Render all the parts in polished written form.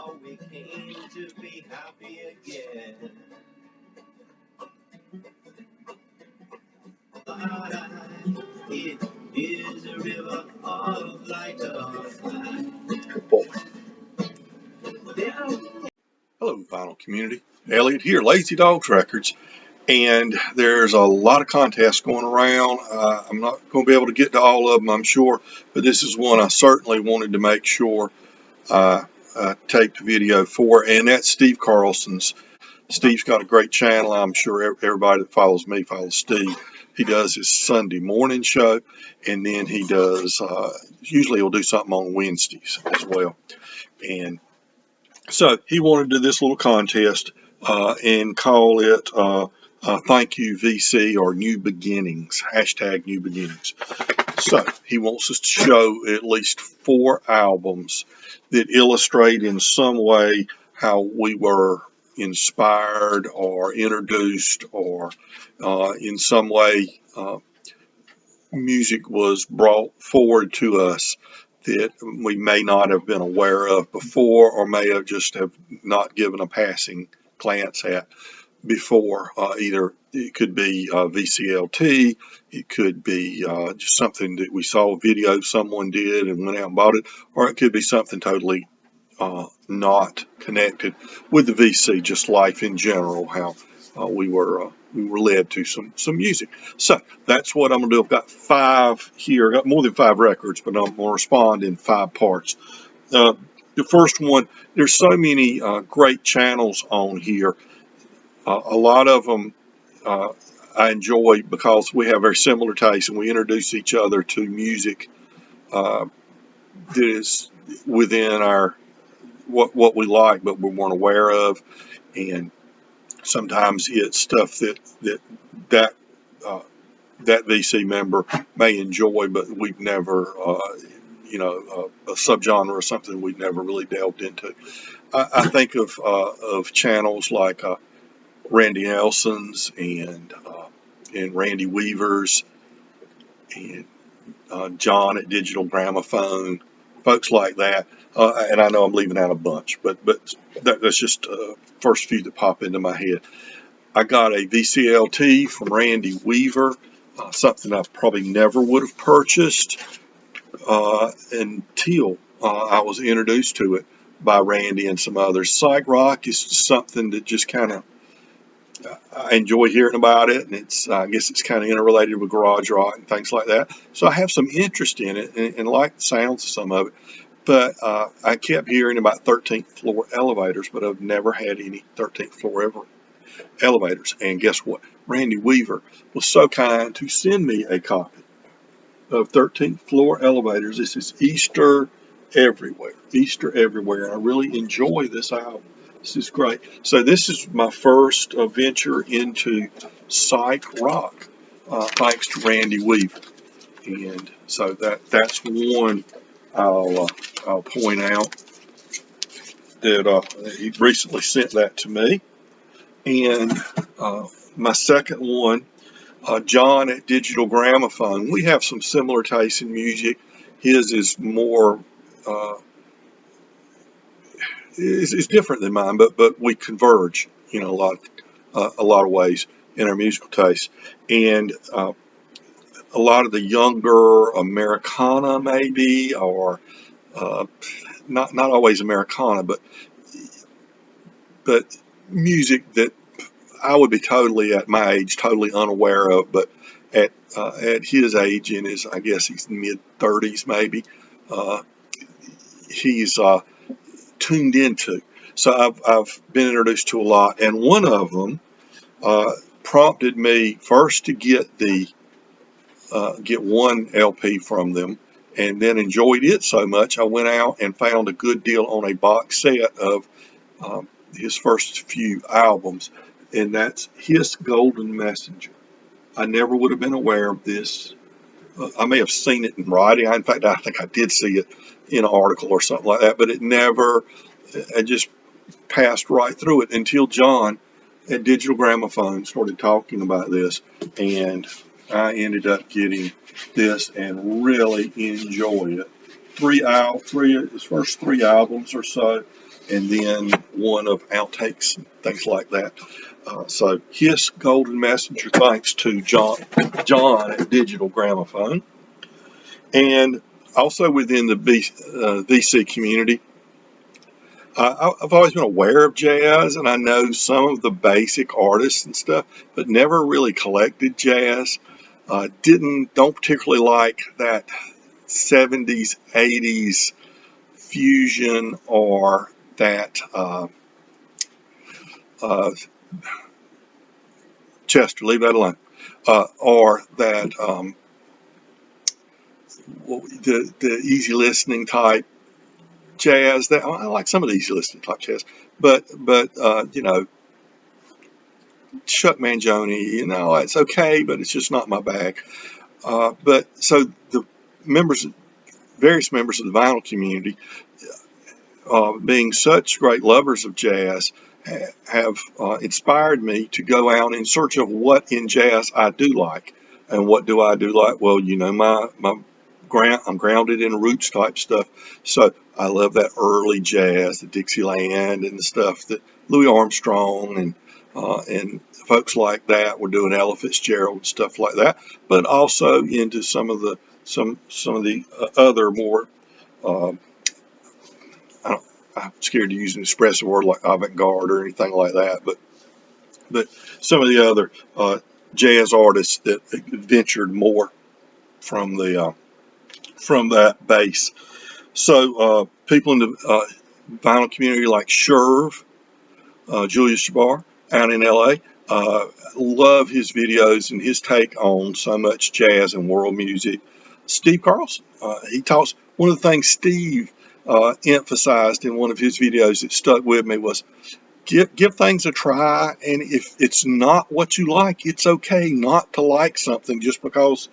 all we came to be happy again. Life, it is a river of light of life. Hello, Vinyl Community. Elliot here, Lazy Dogs Records, and there's a lot of contests going around. I'm not going to be able to get to all of them, I'm sure, but this is one I certainly wanted to make sure I taped a video for, and that's Steve Carlson's. Steve's got a great channel. I'm sure everybody that follows me follows Steve. He does his Sunday morning show, and then he does, usually he'll do something on Wednesdays as well. And so he wanted to do this little contest and call it Thank You VC, or New Beginnings, hashtag New Beginnings. So he wants us to show at least 4 albums that illustrate in some way how we were inspired or introduced, or in some way music was brought forward to us that we may not have been aware of before, or may have just have not given a passing glance at before. Either it could be VCLT, it could be just something that we saw a video someone did and went out and bought it, or it could be something totally not connected with the VC, just life in general, how we were led to some music. So that's what I'm going to do. I've got 5 here. I've got more than 5 records, but I'm going to respond in 5 parts. The first one, there's so many great channels on here. A lot of them I enjoy because we have very similar tastes, and we introduce each other to music that is within our what we like, but we weren't aware of. And sometimes it's stuff that VC member may enjoy, but we've never, a subgenre or something we've never really delved into. I think of channels like Randy Nelson's and Randy Weaver's, and John at Digital Gramophone, folks like that. And I know I'm leaving out a bunch, but that's just first few that pop into my head. I got a VCLT from Randy Weaver, something I probably never would have purchased until I was introduced to it by Randy and some others. Psych rock is something that just kind of, I enjoy hearing about it, and I guess it's kind of interrelated with garage rock and things like that. So I have some interest in it and like the sounds of some of it. But I kept hearing about 13th floor elevators, but I've never had any 13th floor elevators. And guess what? Randy Weaver was so kind to send me a copy of 13th floor elevators. This is Easter Everywhere. Easter Everywhere. And I really enjoy this album. This is great. So this is my first venture into psych rock, thanks to Randy Weaver. And so that's one I'll point out, that he recently sent that to me. And my second one, John at Digital Gramophone. We have some similar tastes in music. His is more is different than mine, but we converge, a lot of ways in our musical tastes. And a lot of the younger Americana, maybe, or not always Americana, but music that I would be totally, at my age, totally unaware of, but at his age, in his, I guess he's mid-30s maybe, he's tuned into. So I've been introduced to a lot, and one of them prompted me first to get one LP from them, and then enjoyed it so much I went out and found a good deal on a box set of his first few albums, and that's His Golden Messenger. I never would have been aware of this. I may have seen it in writing. In fact, I think I did see it in an article or something like that, but I just passed right through it until John at Digital Gramophone started talking about this, and I ended up getting this and really enjoyed it. His first 3 albums or so and then one of outtakes and things like that. So his golden messenger thanks to John at Digital Gramophone. And also within the VC community, I've always been aware of jazz, and I know some of the basic artists and stuff, but never really collected jazz. Don't particularly like that 70s, 80s fusion, or that Chester, leave that alone, or that the easy listening type jazz. That I like some of the easy listening type jazz, but Chuck Mangione, it's okay, but it's just not my bag. But so the various members of the vinyl community, being such great lovers of jazz, have inspired me to go out in search of what in jazz I do like. And what do I do like? Well, I'm grounded in roots type stuff. So I love that early jazz, the Dixieland and the stuff that Louis Armstrong and folks like that were doing, Ella Fitzgerald and stuff like that. But also into some of the other more I'm scared to use an expressive word like avant-garde or anything like that, but some of the other jazz artists that ventured more from that base. So people in the vinyl community like Sherv, Julius Jabbar out in LA, love his videos and his take on so much jazz and world music. Steve Carlson, he talks. One of the things Steve emphasized in one of his videos that stuck with me was give things a try, and if it's not what you like, it's okay not to like something just because.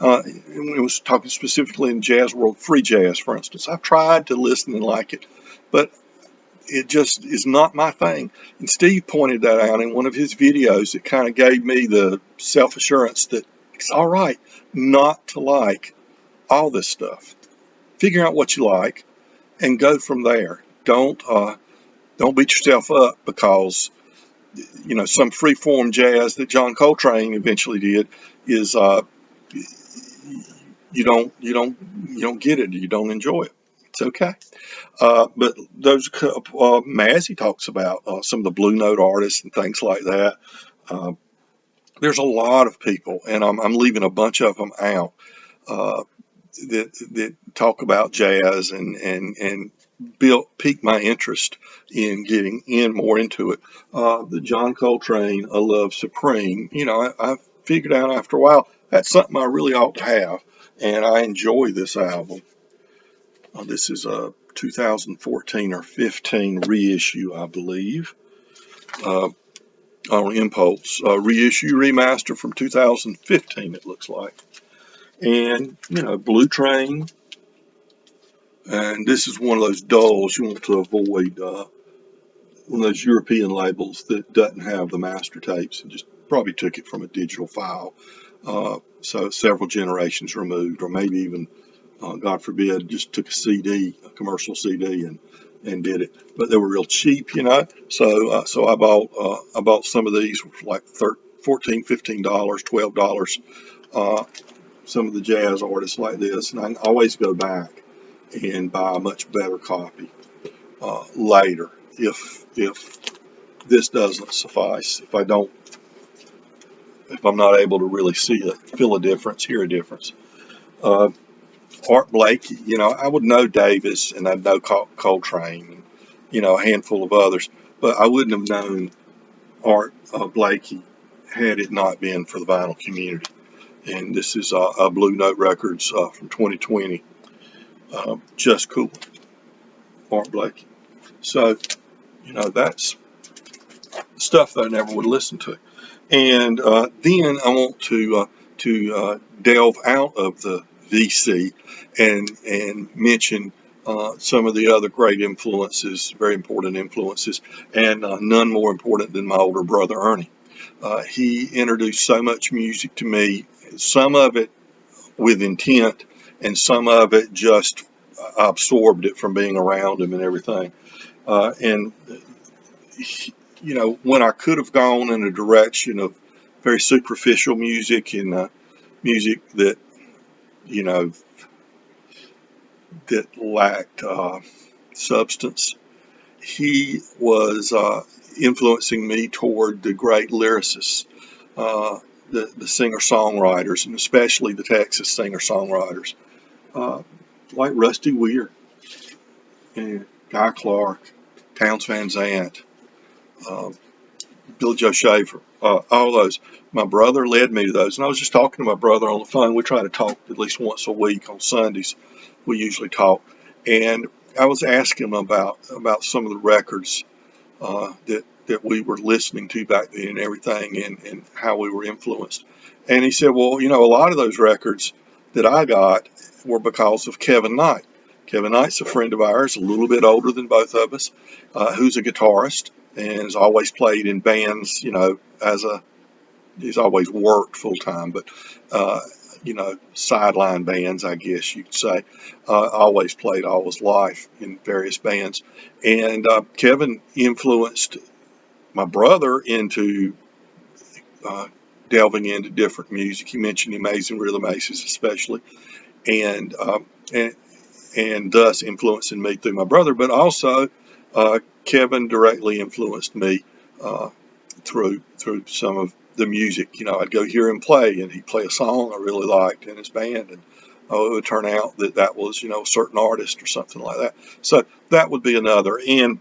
It was talking specifically in jazz world, free jazz, for instance. I've tried to listen and like it, but it just is not my thing. And Steve pointed that out in one of his videos. It kind of gave me the self-assurance that it's all right not to like all this stuff. Figure out what you like and go from there. Don't beat yourself up because some free form jazz that John Coltrane eventually did is you don't get it, you don't enjoy it. It's okay. But those Maz, he talks about some of the Blue Note artists and things like that. There's a lot of people, and I'm leaving a bunch of them out, that talk about jazz and pique my interest in getting more into it. The John Coltrane, A Love Supreme. I figured out after a while that's something I really ought to have, and I enjoy this album. This is a 2014 or 15 reissue, I believe, on Impulse. Reissue, remaster from 2015, it looks like. And, Blue Train. And this is one of those dulls you want to avoid, one of those European labels that doesn't have the master tapes and just probably took it from a digital file. So several generations removed, or maybe even, God forbid, just took a commercial CD and did it. But they were real cheap, So I bought some of these for like $14, $15, $12. Some of the jazz artists like this, and I can always go back and buy a much better copy later if this doesn't suffice. If I'm not able to really feel a difference, hear a difference. Art Blakey, I would know Davis and I'd know Coltrane, and, a handful of others, but I wouldn't have known Art Blakey had it not been for the vinyl community. And this is a Blue Note Records from 2020. Just cool. Art Blakey. So, that's stuff that I never would listen to. And then I want to delve out of the VC and mention some of the other great influences, very important influences, and none more important than my older brother Ernie. He introduced so much music to me, some of it with intent, and some of it just absorbed it from being around him and everything. And you know, when I could have gone in a direction of very superficial music and music that, you know, that lacked substance, he was influencing me toward the great lyricists, uh, the singer-songwriters, and especially the Texas singer-songwriters, uh, like Rusty Weir and Guy Clark, Towns Van Zandt, uh, Billy Joe Shaver, all those. My brother led me to those, and I was just talking to my brother on the phone. We try to talk at least once a week on Sundays. We usually talk, and I was asking him about some of the records that we were listening to back then and everything, and how we were influenced. And he said, well, you know, a lot of those records that I got were because of Kevin Knight. Kevin Knight's a friend of ours, a little bit older than both of us, who's a guitarist and has always played in bands, you know, he's always worked full time, but, uh, you know, sideline bands, I guess you could say. Always played all his life in various bands. And Kevin influenced my brother into uh, delving into different music. He mentioned the Amazing Rhythm Aces, especially, and um, and and thus influencing me through my brother. But also, Kevin directly influenced me uh, through some of the music. You know, I'd go hear him play, and he'd play a song I really liked in his band, and it would turn out that that was, you know, a certain artist or something like that. So that would be another. And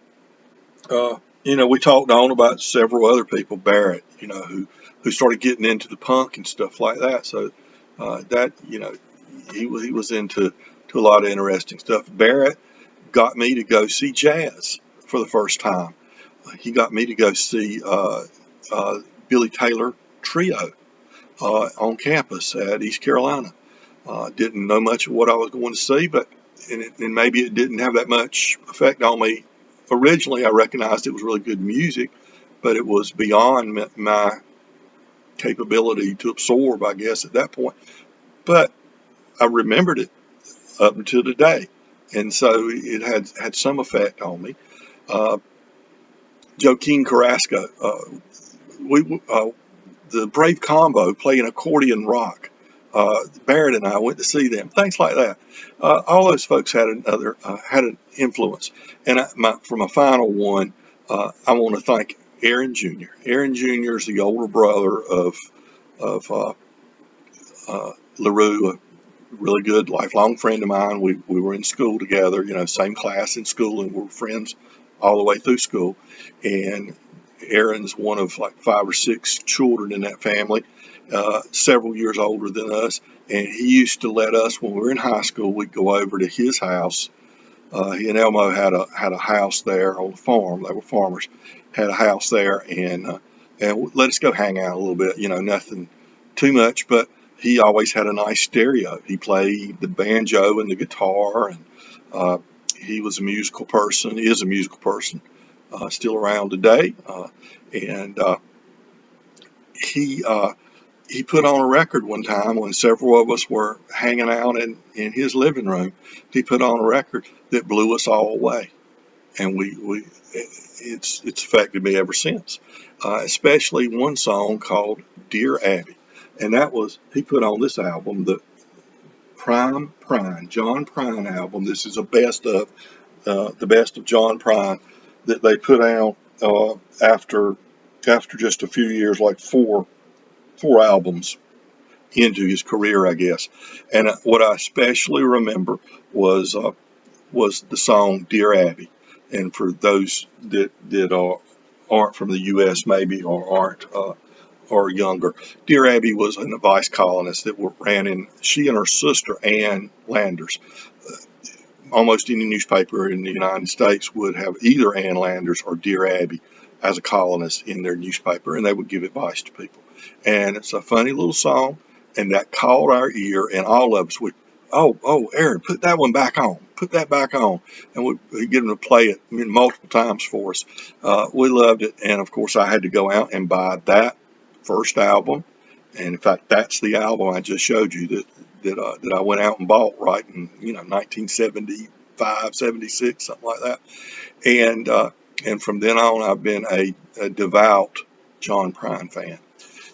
you know, we talked on about several other people, Barrett, you know, who started getting into the punk and stuff like that. So that, you know, he was into to a lot of interesting stuff. Barrett got me to go see jazz for the first time. He got me to go see uh, Billy Taylor Trio on campus at East Carolina. Didn't know much of what I was going to see, but and maybe it didn't have that much effect on me. Originally, I recognized it was really good music, but it was beyond my capability to absorb, I guess, at that point. But I remembered it up until today, and so it had some effect on me. Uh, Joaquin Carrasco, we the Brave Combo playing accordion rock. Barrett and I went to see them. Things like that. All those folks had had an influence. And for my final one, I want to thank Aaron Jr. Aaron Jr. is the older brother of LaRue, a really good lifelong friend of mine. We were in school together, you know, same class in school, and we were friends all the way through school. And Aaron's one of like 5 or 6 children in that family, several years older than us. And he used to let us, when we were in high school, we'd go over to his house. He and Elmo had a house there on the farm. They were farmers. Had a house there, and let us go hang out a little bit. You know, nothing too much, but he always had a nice stereo. He played the banjo and the guitar, and uh, he was a musical person. He is a musical person, still around today, and he he put on a record one time when several of us were hanging out in his living room. He put on a record that blew us all away, and it's affected me ever since. Especially one song called "Dear Abby," and that was he put on this album, the John Prine album. This is a best of the best of John Prine that they put out after just a few years, like four albums into his career, I guess. And what I especially remember was the song "Dear Abby." And for those that aren't from the U.S. maybe or aren't or younger, Dear Abby was an advice columnist that ran in. She and her sister Ann Landers. Almost any newspaper in the United States would have either Ann Landers or Dear Abby as a columnist in their newspaper, and they would give advice to people. And it's a funny little song, and that caught our ear, and all of us would, Aaron, put that one back on, put that back on, and we'd get them to play it multiple times for us. We loved it, and of course, I had to go out and buy that first album, and in fact, that's the album I just showed you that I went out and bought right in 1970 75, 76, something like that. And from then on, I've been a devout John Prine fan.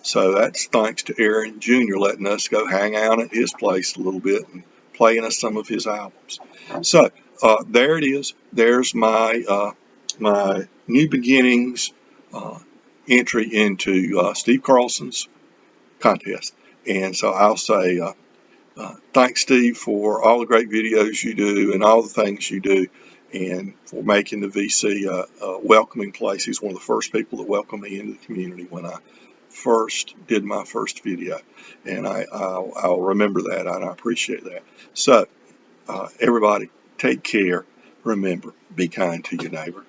So that's thanks to Aaron Jr. letting us go hang out at his place a little bit and playing us some of his albums. So there it is. There's my New Beginnings entry into Steve Carlson's contest. And so I'll say thanks, Steve, for all the great videos you do and all the things you do, and for making the VC a welcoming place. He's one of the first people that welcomed me into the community when I first did my first video, and I'll remember that, and I appreciate that. So everybody, take care. Remember, be kind to your neighbor.